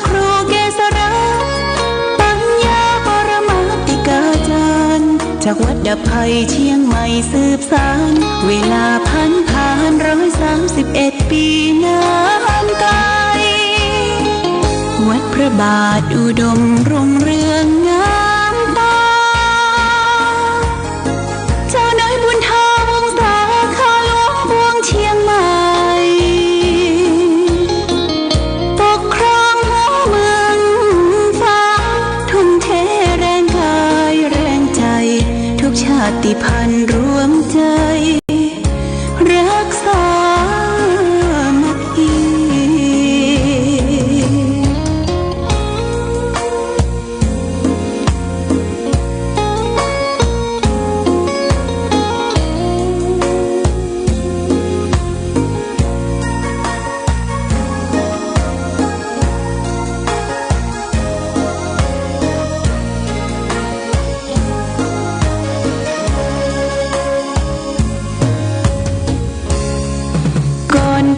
ครูเกษราปัญญาปรมาติกาจารย์จากวัดดับภัยเชียงใหม่สืบสานเวลาผ่าน131 ปีนานไกลวัดพระบาทอุดมรุ่งเรืองงามตาเจ้าน้อยบุญธาวงศาข้าหลวงบวงเชียงใหม่ปกครองหัวเมืองฟ้าทุ่มเทแรงกายแรงใจทุกชาติพันธุ์รวมใจรักษามัคคี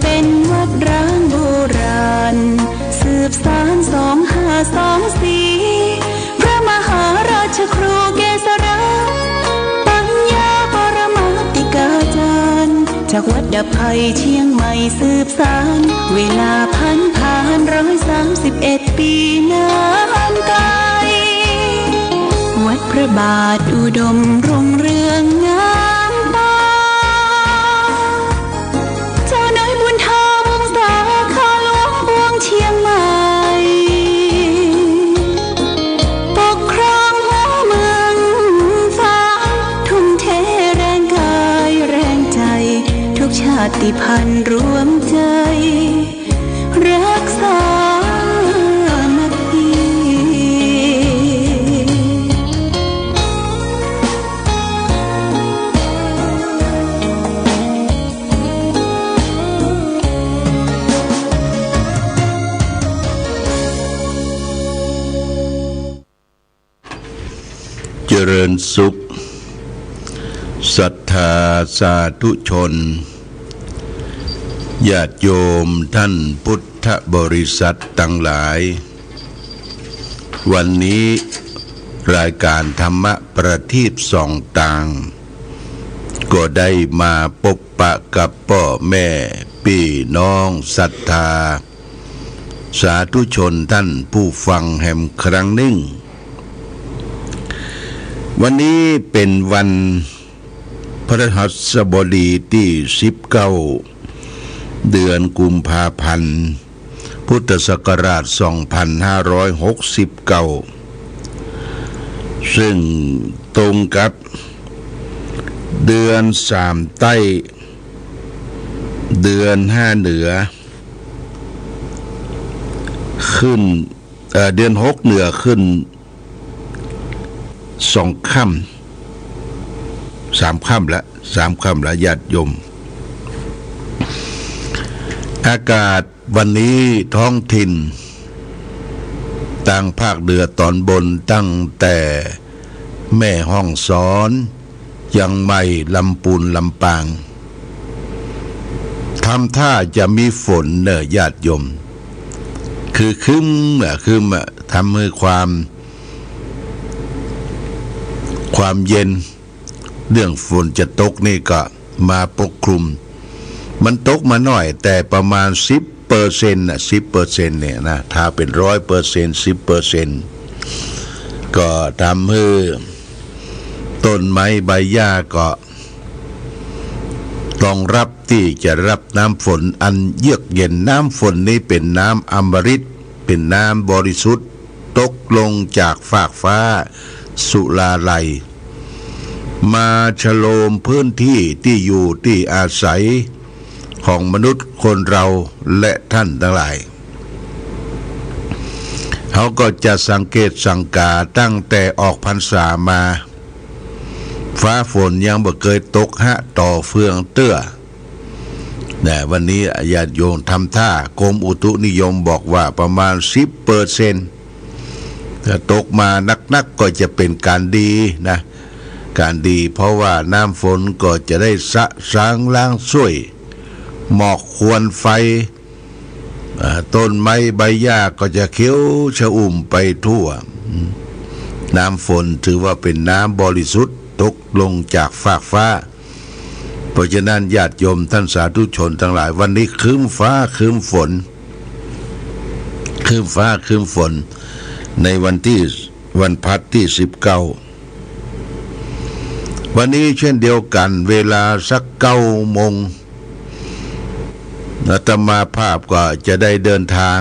เป็นวัดร้างโบราณสืบสาน2524พระมหาราชครูเกษราปัญญาปรมาติกาจารย์จากวัดดับภัยเชียงใหม่สืบสานเวลาผ่าน131 ปีนานไกลวัดพระบาทอุดมรุ่งเรืองงามตาเชียงใหม่ปกครองหัวเมืองฟ้าทุ่มเทแรงกายแรงใจทุกชาติพันธุ์รวมใจรักษามัคคีเจริญสุขศรัทธาสาธุชนญาติโยมท่านพุทธบริษัททั้งหลายวันนี้รายการธรรมะประทีปส่องต่างก็ได้มาพบปะกับพ่อแม่พี่น้องศรัทธาสาธุชนท่านผู้ฟังแห่งครั้งหนึ่งวันนี้เป็นวันพฤหัสบดีที่19เดือนกุมภาพันธ์พุทธศักราช2569ซึ่งตรงกับเดือน3ใต้เดือน5เหนือขึ้นเดือน6เหนือขึ้น2 ค่ำ3 ค่ำละ3 ค่ำละญาติโยมอากาศวันนี้ท้องถิ่นต่างภาคเหนือตอนบนตั้งแต่แม่ฮ่องสอนยังไม่ลำพูนลำปางทำท่าจะมีฝนเนอะญาติโยมคือครึ้มทำให้ความเย็นเรื่องฝนจะตกนี่ก็มาปกคลุมมันตกมาหน่อยแต่ประมาณ10%นะ10%เนี่ยนะถ้าเป็น 100% 10%ก็ทำให้ต้นไม้ใบหญ้าก็ต้องรับที่จะรับน้ำฝนอันเยือกเย็นน้ำฝนนี้เป็นน้ำอมฤตเป็นน้ำบริสุทธิ์ตกลงจากฟากฟ้าสุราลัยมาฉโลมพื้นที่ที่อยู่ที่อาศัยของมนุษย์คนเราและท่านทั้งหลายเขาก็จะสังเกตสังกาตั้งแต่ออกพรรษามาฟ้าฝนยังบ่เคยตกต่อเฟืองเตื้อแต่วันนี้ญาติโยมทำท่ากรมอุตุนิยมบอกว่าประมาณ 10%ถ้าตกมานักๆก็จะเป็นการดีนะการดีเพราะว่าน้ำฝนก็จะได้สะสางล้างช่วยหมอกควันไฟ ต้นไม้ใบหญ้าก็จะเขียวชอุ่มไปทั่วน้ำฝนถือว่าเป็นน้ำบริสุทธิ์ตกลงจากฟากฟ้าเพราะฉะนั้นญาติโยมท่านสาธุชนทั้งหลายวันนี้ครึ้มฟ้าครึ้มฝนครึ้มฟ้าครึ้มฝนในวันพัดที่19วันนี้เช่นเดียวกันเวลาสัก9 โมงอาตมาภาพก็จะได้เดินทาง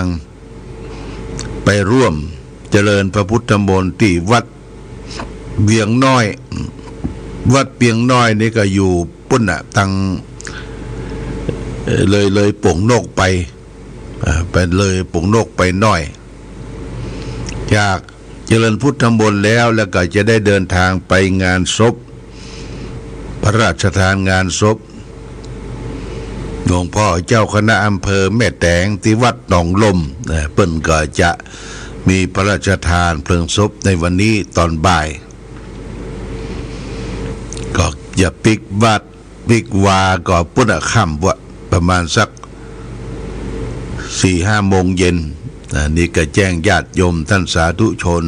ไปร่วมเจริญพระพุทธมนต์ที่วัดเวียงน้อยวัดเวียงน้อยนี่ก็อยู่ปุ่นน่ะทางเลยโป่งนกไปเลยโป่งนกไปน้อยจากเจริญพุทธมนต์แล้วก็จะได้เดินทางไปงานศพพระราชทานงานศพหลวงพ่อเจ้าคณะอำเภอแม่แตงที่วัดหนองลมเปิ้นก็จะมีพระราชทานเพลิงศพในวันนี้ตอนบ่ายก็อย่าปิกวาก็ปุณค่ำว่าประมาณสัก 4-5 โมงเย็นนี่ก็แจ้งญาติโยมท่านสาธุชน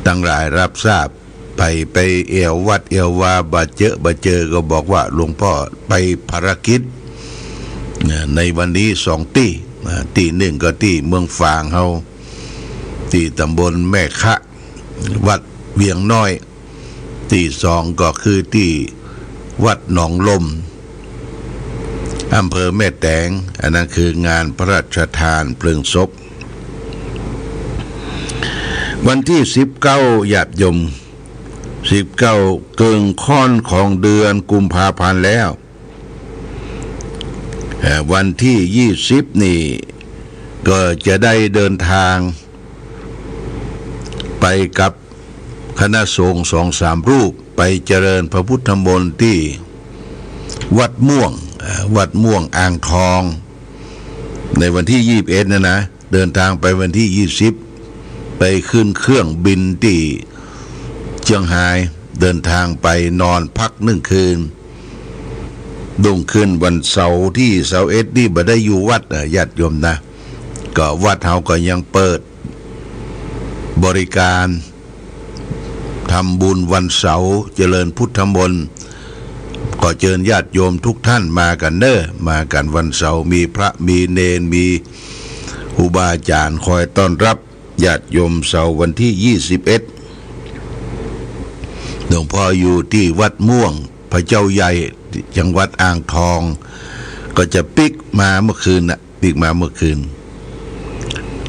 ตั้งหลายรับทราบไปเอววัดเอววาบาเจอก็บอกว่าหลวงพ่อไปภารกิจในวันนี้2 ที่หนึ่งก็ที่เมืองฝางเฮาที่ตำบลแม่คะวัดเวียงน้อยที่2ก็คือที่วัดหนองลมอำเภอแม่แตงอันนั้นคืองานพระราชทานเพลิงศพวันที่19ญาติโยม19เกิงค่อนของเดือนกุมภาพันธ์แล้ววันที่20นี่ก็จะได้เดินทางไปกับคณะสงฆ์ 2-3 รูปไปเจริญพระพุทธมนต์ที่วัดม่วงอ่างทองในวันที่21นะเดินทางไปวันที่20ไปขึ้นเครื่องบินที่เชียงรายเดินทางไปนอนพัก1 คืนรุ่งขึ้นวันเสาร์ที่21นี่บ่ได้อยู่วัดญาติโยมนะก็วัดเฮาก็ยังเปิดบริการทำบุญวันเสาร์เจริญพุทธมนต์ก็เชิญญาติโยมทุกท่านมากันมากันวันเสาร์มีพระมีเณรมีครูบาอาจารย์คอยต้อนรับญาติโยมเสาร์วันที่21หลวงพ่ออยู่ที่วัดม่วงพระเจ้าใหญ่จังหวัดอ่างทองก็จะปิกมาเมื่อคืน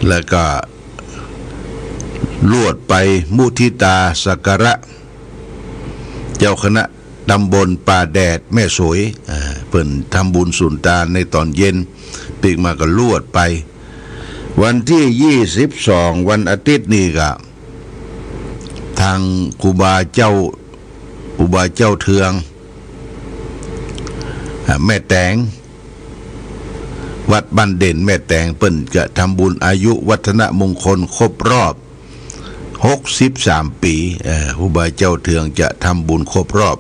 แล้วก็ลวดไปมุทิตาสักการะเจ้าคณะตำบลป่าแดดแม่สวยเพิ่นทำบุญสุนทานในตอนเย็นปิกมาก็ลวดไปวันที่22วันอาทิตย์นี่ก็ทางครูบาเจ้าเทืองแม่แตงวัดบ้านเด่นแม่แตงเปิ้นจะทำบุญอายุวัฒนมงคลครบรอบ63 ปีครูบาเจ้าเทืองจะทำบุญครบรอบ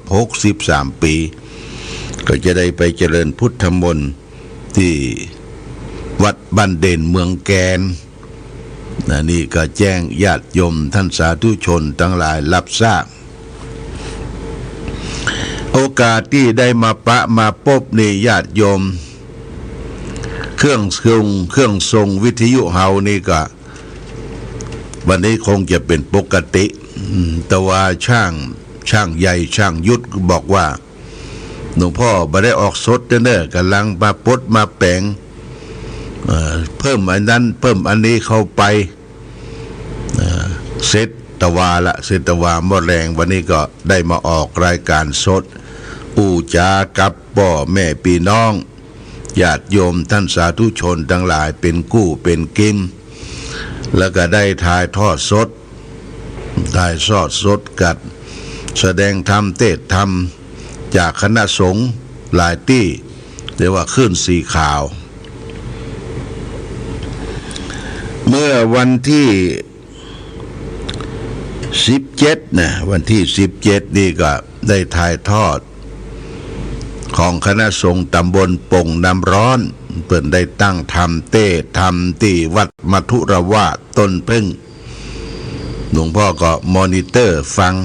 63 ปีก็จะได้ไปเจริญพุทธมนต์ที่วัดบ้านเด่นเมืองแกนนี่ก็แจ้งญาติโยมท่านสาธุชนทั้งหลายรับทราบโอกาสที่ได้มาพบนี่ญาติโยมเครื่องทรงวิทยุเฮานี่ก็วันนี้คงจะเป็นปกติแต่ว่าช่างใหญ่ช่างยุทธบอกว่าหลวงพ่อบ่ได้ออกสดเด้อกำลังมาปดมาแปลงเพิ่มอันนั้นเพิ่มอันนี้เข้าไปเซตตะวาหมดแรงวันนี้ก็ได้มาออกรายการสดอู้จากับพ่อแม่พี่น้องญาติโยมท่านสาธุชนทั้งหลายเป็นกู้เป็นกิมแล้วก็ได้ถ่ายทอดสดกัดแสดงธรรมเทศธรรมจากคณะสงฆ์หลายที่เรียกว่าขึ้นสีขาวเมื่อวันที่17นะวันที่17นี่ก็ได้ถ่ายทอดของคณะสงฆ์ตำบลปงน้ำร้อน เปิ่นได้ตั้งทำเต้ทำที่วัดมัทุรวาสต้นพึ่งหลวงพ่อก็มอนิเตอร์ฟัง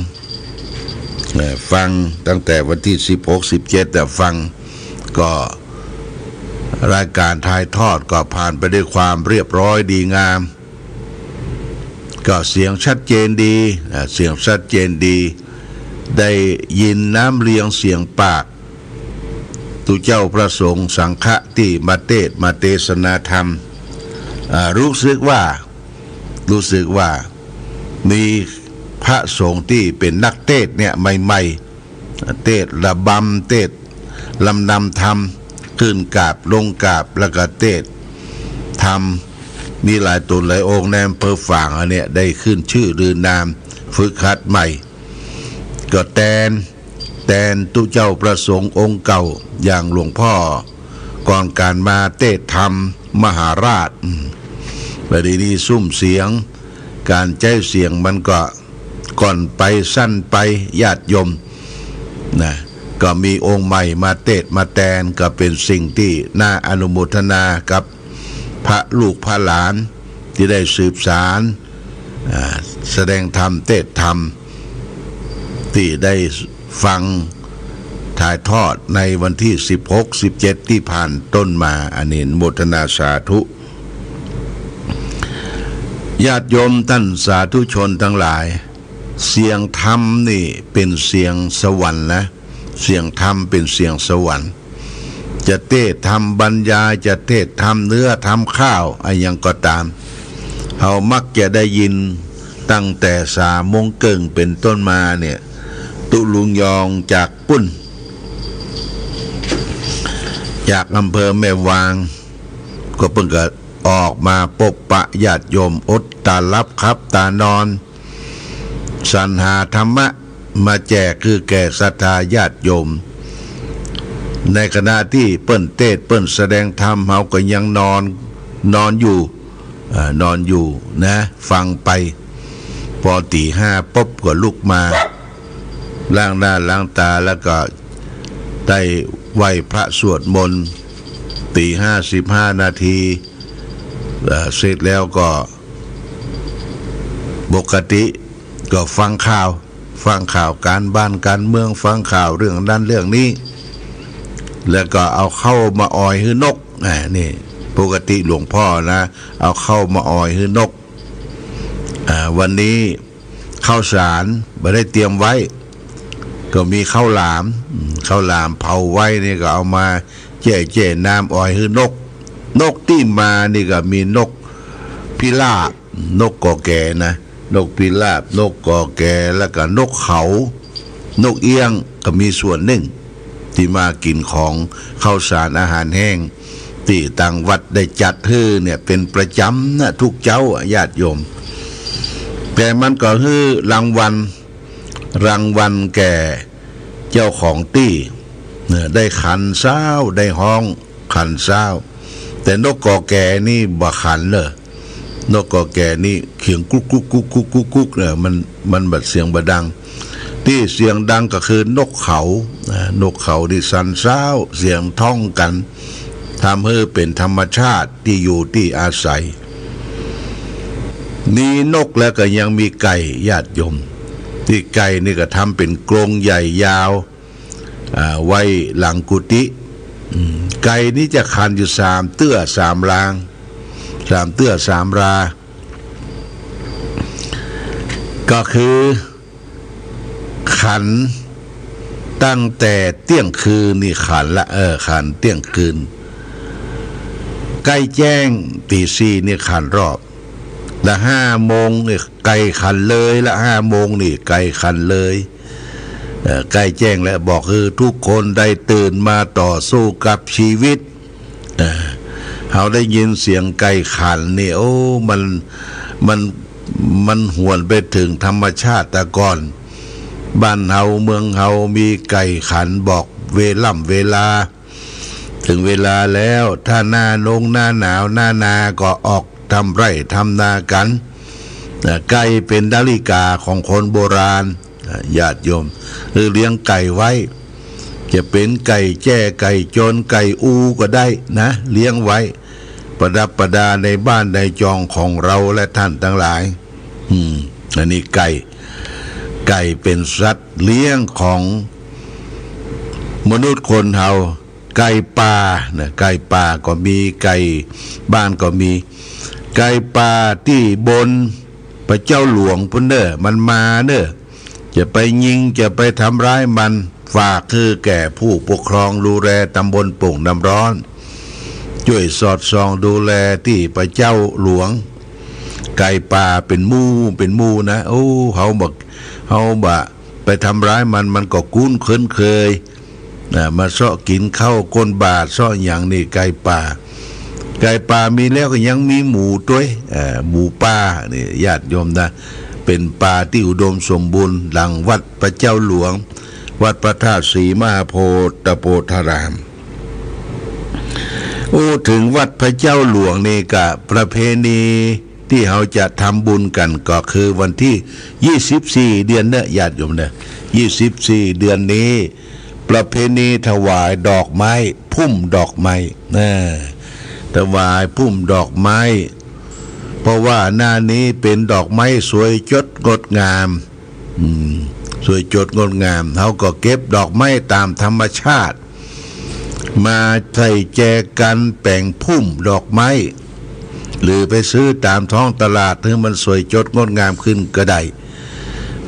ตั้งแต่วันที่16-17แต่ฟังก็รายการถ่ายทอดก็ผ่านไปด้วยความเรียบร้อยดีงามก็เสียงชัดเจนดีได้ยินน้ำเลียงเสียงปากตุเจ้าพระสงฆ์สังฆะที่มาเทศนาธรรมรู้สึกว่ามีพระสงฆ์ที่เป็นนักเทศเนี่ยใหม่ๆเทศระบำเทศลำนำธรรมขึ้นกราบลงกราบแล้วก็เทศธรรมมีหลายตนหลายองค์ในอำเภอฝางอันเนี้ยได้ขึ้นชื่อหรือนามฝึกหัดใหม่ก็แทนตุเจ้าประสงค์องค์เก่าอย่างหลวงพ่อก่อนการมาเทศธรรมมหาราชประเดี๋ยวนี้ซุ้มเสียงการใช้เสียงมันก็ก่อนไปสั้นไปญาติโยมนะก็มีองค์ใหม่มาเทศมาแทนก็เป็นสิ่งที่น่าอนุโมทนากับพระลูกพระหลานที่ได้สืบสารแสดงธรรมเทศธรรมที่ได้ฟังถ่ายทอดในวันที่16-17ที่ผ่านต้นมาอนิโมทนาสาธุญาติโยมท่านสาธุชนทั้งหลายเสียงธรรมนี่เป็นเสียงสวรรค์นะเสียงธรรมเป็นเสียงสวรรค์จะเทศธรรมบรรยายจะเทศธรรมเนื้อธรรมข้าวอะไรยังก็ตามเรามักจะได้ยินตั้งแต่3 โมงครึ่งเป็นต้นมาเนี่ยตุลุงยองจากปุ้นจากอำเภอแม่วางก็เพิ่งก็ออกมาปกปะญาติโยมอดตาลับครับตานอนสรรหาธรรมะมาแจกคือแก่ศรัทธาญาติโยมในขณะที่เปิ้นเทศเปิ้นแสดงธรรมเฮาก็ยังนอนอยู่นะฟังไปพอตี 5ปุ๊บก็ลุกมาล้างหน้าล้างตาแล้วก็ได้ไหว้พระสวดมนต์ตี 5:15 นาทีเสร็จแล้วก็ปกติก็ฟังข่าวการบ้านการเมืองฟังข่าวเรื่องนั้นเรื่องนี้แล้วก็เอาเข้ามาออยฮื้อนกนี่ปกติหลวงพ่อนะเอาเข้ามาออยฮื้อนกวันนี้ข้าวสารไม่ได้เตรียมไว้ก็มีข้าวหลามเผาไว้นี่ก็เอามาแจ่น้ำออยฮื้อนกที่มานี่ก็มีนกพิราบนกกอแก่นะนกพิราบนกกอแก่แล้วก็นกเขานกเอี้ยงก็มีส่วนหนึ่งที่มากินของข้าวสารอาหารแห้งที่ต่างวัดได้จัดให้เนี่ยเป็นประจำนะทุกเจ้าญาติโยมแต่มันก็คือรางวัลแก่เจ้าของตี้ได้ขันเศร้าได้ห้องขันเศร้าแต่นกกอแก่นี่บ่ขันเลยนกกอแก่นี่เขียงกุ๊กเนี่ยมันบัดเสียงบ่ดังที่เสียงดังก็คือนกเขาที่สันเศร้าเสียงท่องกันทำให้เป็นธรรมชาติที่อยู่ที่อาศัยนี่นกแล้วก็ยังมีไก่ญาติโยมที่ไก่นี่ก็ทำเป็นกรงใหญ่ยาวไว้หลังกุฏิไก่นี่จะขันอยู่3 เตื้อ 3 ราง3 เตื้อ 3 ราก็คือขันตั้งแต่เที่ยงคืนนี่ขันละขันเที่ยงคืนใกล้แจ้งตี 4นี่ขันรอบละ5 โมงนี่ไก่ขันเลยละ5 โมงนี่ไก่ขันเลยใกล้แจ้งแล้วบอกคือทุกคนได้ตื่นมาต่อสู้กับชีวิตเขาได้ยินเสียงไก่ขันนี่โอ้มันหวนไปถึงธรรมชาติแต่ก่อนบ้านเฮาเมืองเฮามีไก่ขันบอกเวลาถึงเวลาแล้วถ้าหน้าหน้าหนาวหน้านาก็ออกทำไร่ทำนากันไก่เป็นนาฬิกาของคนโบราณญาติโยมเลี้ยงไก่ไว้ จะเป็นไก่แจ้ไก่โจรไก่อูก็ได้นะเลี้ยงไว้ประดับประดาในบ้านในจองของเราและท่านทั้งหลายอันนี้ไก่เป็นสัตว์เลี้ยงของมนุษย์คนเฮาไก่ป่านะไก่ป่าก็มีไก่บ้านก็มีไก่ป่าที่บนพระเจ้าหลวงพุ่นเด้อมันมาเด้อจะไปยิงจะไปทำร้ายมันฝากคือแก่ผู้ปกครองดูแลตำบลโป่งน้ำร้อนช่วยสอดส่องดูแลที่พระเจ้าหลวงไก่ป่าเป็นหมู่นะโอ้เขาบะไปทำร้ายมันก็คุ้นเคยมาเสาะกินข้าวก้นบาทเสาะอย่างนี้ไก่ป่ามีแล้วก็ยังมีหมูด้วยหมูป่านี่ญาติโยมนะเป็นป่าที่อุดมสมบูรณ์หลังวัดพระเจ้าหลวงวัดพระธาตุศรีมหาโพธิโพธารามถึงวัดพระเจ้าหลวงนี่กับประเพณีที่เขาจะทำบุญกันก็คือวันที่24เดือนเนี่ยญาติโยมเนี่ย24เดือนนี้ประเพณีถวายดอกไม้พุ่มดอกไม้ถวายพุ่มดอกไม้เพราะว่าหน้านี้เป็นดอกไม้สวยจดงดงามสวยจดงดงามเขาก็เก็บดอกไม้ตามธรรมชาติมาใส่แจกันแป่งพุ่มดอกไม้หรือไปซื้อตามท้องตลาดถึงมันสวยจดงดงามขึ้นก็ได้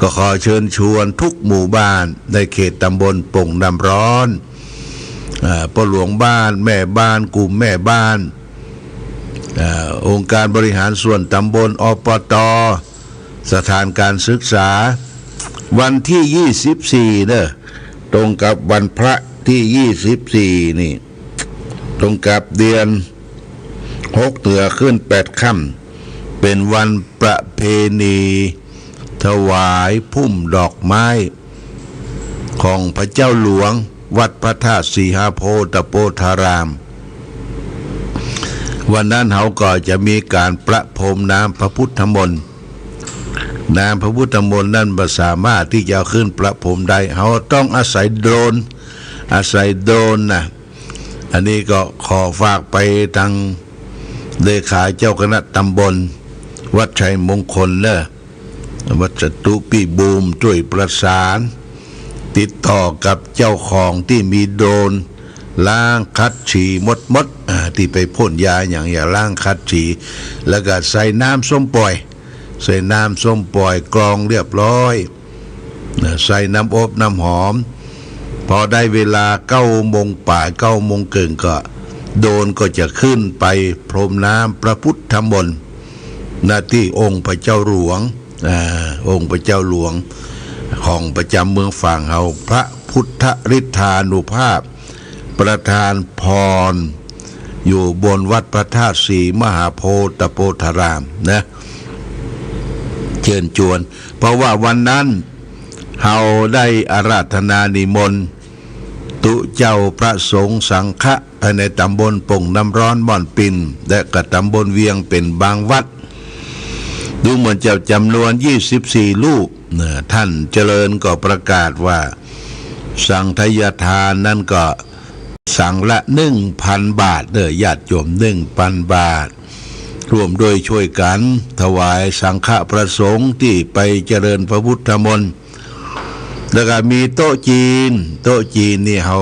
ก็ขอเชิญชวนทุกหมู่บ้านในเขตตำบลโป่งน้ำร้อนพ่อหลวงบ้านแม่บ้านกลุ่มแม่บ้านองค์การบริหารส่วนตำบลอปต.สถานการศึกษาวันที่24เนี่ยตรงกับวันพระที่24นี่ตรงกับเดือน6เดือนขึ้น8ค่ำเป็นวันประเพณีถวายพุ่มดอกไม้ของพระเจ้าหลวงวัดพระธาตุศรีมหาโพธิโพธารามวันนั้นเขาก็จะมีการประพรมน้ำพระพุทธมนต์น้ำพระพุทธมนต์นั้นไม่สามารถที่จะขึ้นประพรมได้เขาต้องอาศัยโดรนนะอันนี้ก็ขอฝากไปทางเลขาเจ้าคณะตำบลวัดชัยมงคลเนอะวัดจตุปีบูมช่วยประสานติดต่อกับเจ้าของที่มีโดรนล้างคัดฉี่มดที่ไปพ่นยาอย่างล้างคัดฉี่แล้วก็ใส่น้ำส้มปล่อยกรองเรียบร้อยใส่น้ำอบน้ำหอมพอได้เวลา9 โมงป่าย9 โมงเกินก็โดรนก็จะขึ้นไปพรมน้ำพระพุทธมนต์หน้าที่องค์พระเจ้าหลวงองค์พระเจ้าหลวงของประจำเมืองฝางเฮาพระพุทธฤทธานุภาพประธานพรอยู่บนวัดพระธาตุศรีมหาโพธิโพธารามนะเชิญชวนเพราะว่าวันนั้นเฮาได้อาราธนานิมนต์ตุเจ้าพระสงฆ์สังฆะภายในตำบลโป่งน้ำร้อนม่อนปินและก็ตำบลเวียงเป็นบางวัดดูเหมือนจะจำนวน24รูปท่านเจริญก็ประกาศว่าสังฆทานนั่นก็สั่งละ 1,000 บาทญาติโยม 1,000 บาทรวมโดยช่วยกันถวายสังฆประสงค์ที่ไปเจริญพระพุทธมนต์แล้วก็มีโต๊ะจีนนี่เขา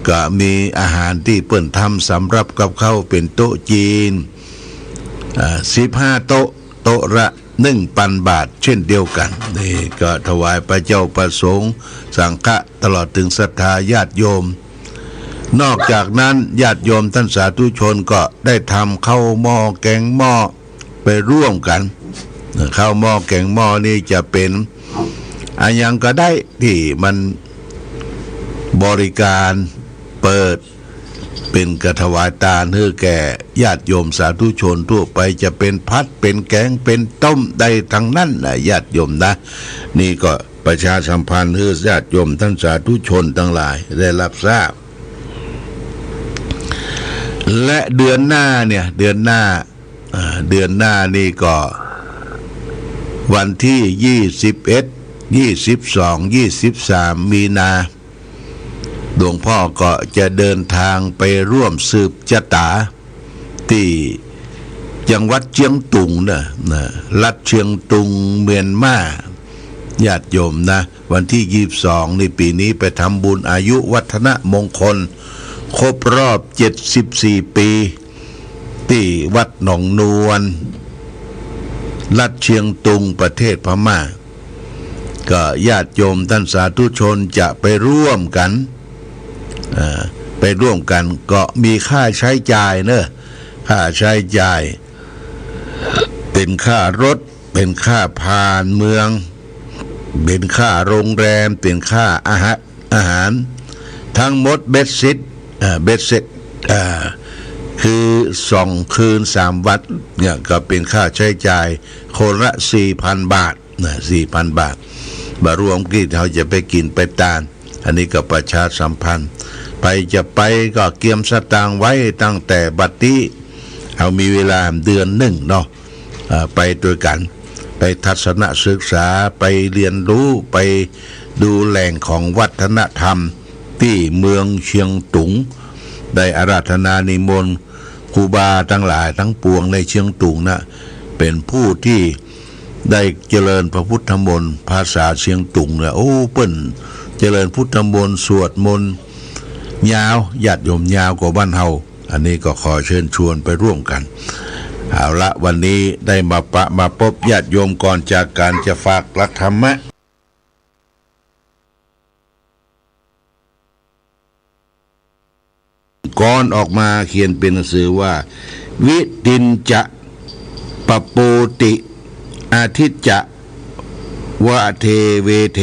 ก็มีอาหารที่เปิ่นทำสำหรับกับเขาเป็นโต๊ะจีน15 โต๊ะละ 1,000 บาทเช่นเดียวกันนี่ก็ถวายพระเจ้าประสงค์สังฆะตลอดถึงศรัทธาญาติโยมนอกจากนั้นญาติโยมท่านสาธุชนก็ได้ทำข้าวหม้อแกงหม้อไปร่วมกันข้าวหม้อแกงหม้อนี่จะเป็นอันยังก็ได้ที่มันบริการเปิดเป็นกระถวายทานให้แก่ญาติโยมสาธุชนทั่วไปจะเป็นพัดเป็นแกงเป็นต้มได้ทั้งนั้นนะญาติโยมนะนี่ก็ประชาสัมพันธ์ให้ญาติโยมท่านสาธุชนทั้งหลายได้รับทราบและเดือนหน้านี่ก็วันที่21 22 23มีนา หลวงพ่อก็จะเดินทางไปร่วมสืบชะตาที่จังหวัดเชียงตุงนะรัฐเชียงตุงเมียนมาญาติโยมนะวันที่22ในปีนี้ไปทำบุญอายุวัฒนมงคลครบรอบ74ปีที่วัดหนองนวลรัฐเชียงตุงประเทศพม่าก็ญาติโยมท่านสาธุชนจะไปร่วมกันก็มีค่าใช้จ่ายเนอะค่าใช้จ่ายเป็นค่ารถเป็นค่าผ่านเมืองเป็นค่าโรงแรมเป็นค่าอาหารทั้งหมดเบ็ดเสร็จคือ2 คืน 3 วัดเนี่ยก็เป็นค่าใช้จ่ายคนละ 4,000 บาทนะ 4,000 บาทมารวมที่เราจะไปกินไปทานอันนี้ก็ประชาสัมพันธ์ไปจะไปก็เกียมสตางค์ไว้ตั้งแต่บัดนี้เอามีเวลาเดือนหนึ่งเนาะไปด้วยกันไปทัศนศึกษาไปเรียนรู้ไปดูแหล่งของวัฒนธรรมที่เมืองเชียงตุงได้อาราธนานิมนต์ครูบาทั้งหลายทั้งปวงในเชียงตุงนะเป็นผู้ที่ได้เจริญพระพุทธมนต์ภาษาเชียงตุงนะโอ้เปิ้นเจริญพุทธมนต์สวดมนต์ยาวญาติโยมยาวกว่าบ้านเฮาอันนี้ก็ขอเชิญชวนไปร่วมกันเอาละวันนี้ได้มาพบญาติโยมก่อนจากการจะฝากหลักธรรมะก่อนออกมาเขียนเป็นหนังสือว่าวิตินจะปโปติอาทิจจะวะเทเวเท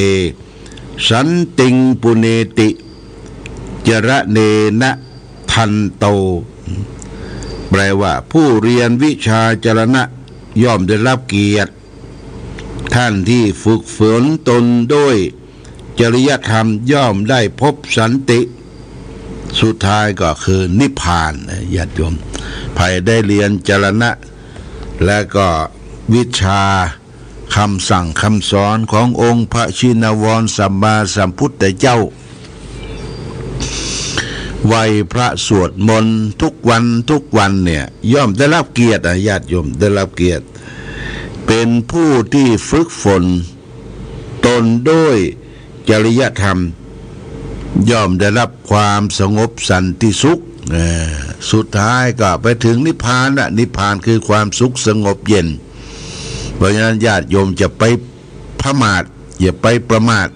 สันติงปุเนติจระเนนะทันโตแปลว่าผู้เรียนวิชาจรณะย่อมได้รับเกียรติท่านที่ฝึกฝนตนด้วยจริยธรรมย่อมได้พบสันติสุดท้ายก็คือนิพพานญาติโยมใครได้เรียนจรณะและก็วิชาคำสั่งคำสอนขององค์พระชินวรสัมมาสัมพุทธเจ้าไหว้พระสวดมนต์ทุกวันเนี่ยย่อมได้รับเกียรติญาติโยมได้รับเกียรติเป็นผู้ที่ฝึกฝนตนด้วยจริยธรรมย่อมได้รับความสงบสันติสุขสุดท้ายก็ไปถึงนิพพานนิพพานคือความสุขสงบเย็นเพราะฉะนั้นญาติโยมจะไปประมาทอย่าไปประมาท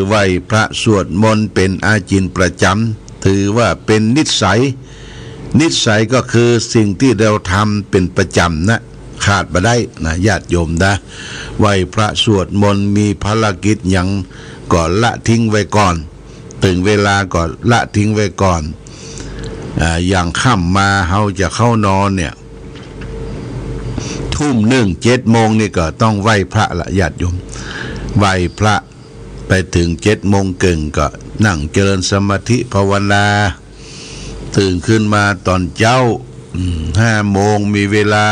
ไหว้พระสวดมนต์เป็นอาจินประจำถือว่าเป็นนิสัยก็คือสิ่งที่เราทำเป็นประจำนะขาดไม่ได้นะญาติโยมนะไหว้พระสวดมนต์มีภารกิจอย่างก็ละทิ้งไว้ก่อนถึงเวลาก็ละทิ้งไว้ก่อนอย่างค่ำมาเฮาจะเข้านอนเนี่ยทุ่มหนึ่ง7 โมงนี่ก็ต้องไหว้พระละญาติโยมไหว้พระไปถึง7 โมงครึ่งก็นั่งเจริญสมาธิภาวนาตื่นขึ้นมาตอนเช้า5 โมงมีเวลา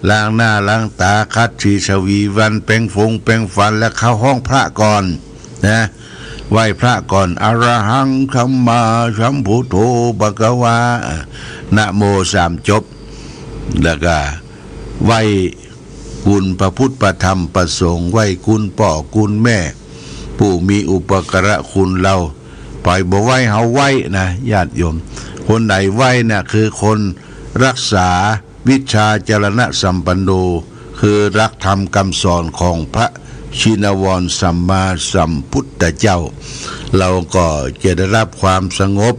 ล้างหน้าล้างตาคัดชีชวีวันแปรงฟันและเข้าห้องพระก่อนนะไหว้พระก่อนอรหังสัมมาสัมพุทโธภะคะวานะโม3 จบแล้วก็ไหว้คุณพระพุทธพระธรรมพระสงฆ์ไหว้คุณพ่อคุณแม่ผู้มีอุปการะคุณเราปล่อยบ่ไหว้เฮาไหว้นะญาติโยมคนไหนไหว้น่ะคือคนรักษาวิชาจรณะสัมปันโนคือรักธรรมคำสอนของพระชินวรสัมมาสัมพุทธเจ้าเราก็จะได้รับความสงบ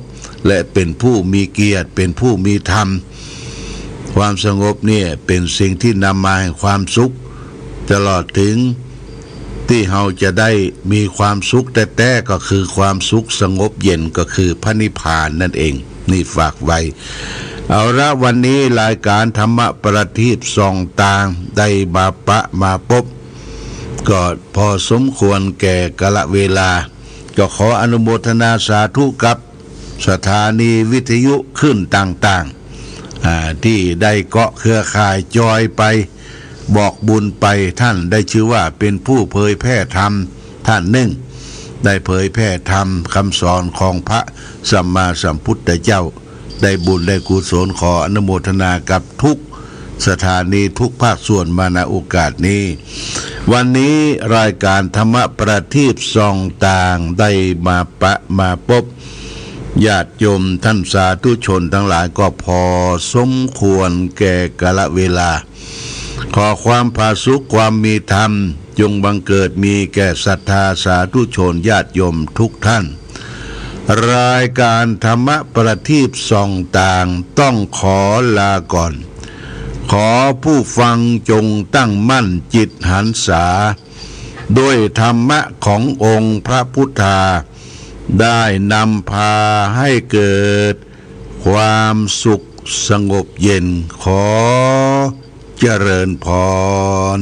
และเป็นผู้มีเกียรติเป็นผู้มีธรรมความสงบเนี่ยเป็นสิ่งที่นำมาให้ความสุขตลอดถึงที่เราจะได้มีความสุขแต่ก็คือความสุขสงบเย็นก็คือพระนิพพานนั่นเองนี่ฝากไว้เอาละวันนี้รายการธรรมประทีปส่องตางได้มาพบก็พอสมควรแก่กาลเวลาก็ขออนุโมทนาสาธุกับสถานีวิทยุขึ้นต่างๆที่ได้เกาะเครือข่ายจอยไปบอกบุญไปท่านได้ชื่อว่าเป็นผู้เผยแพร่ธรรมท่านหนึ่ง ได้เผยแพร่ธรรมคำสอนของพระสัมมาสัมพุทธเจ้าได้บุญได้กุศลขออนุโมทนากับทุกสถานีทุกภาคส่วนมาณโอกาสนี้วันนี้รายการธรรมประทีปส่องต่างได้มาพบญาติโยมท่านสาธุชนทั้งหลายก็พอสมควรแก่กาลเวลาขอความผาสุกความมีธรรมจงบังเกิดมีแก่ศรัทธาสาธุชนญาติโยมทุกท่านรายการธรรมประทีปส่องต่างต้องขอลาก่อนขอผู้ฟังจงตั้งมั่นจิตหันษาด้วยธรรมะขององค์พระพุทธาได้นำพาให้เกิดความสุขสงบเย็นขอเจริญพร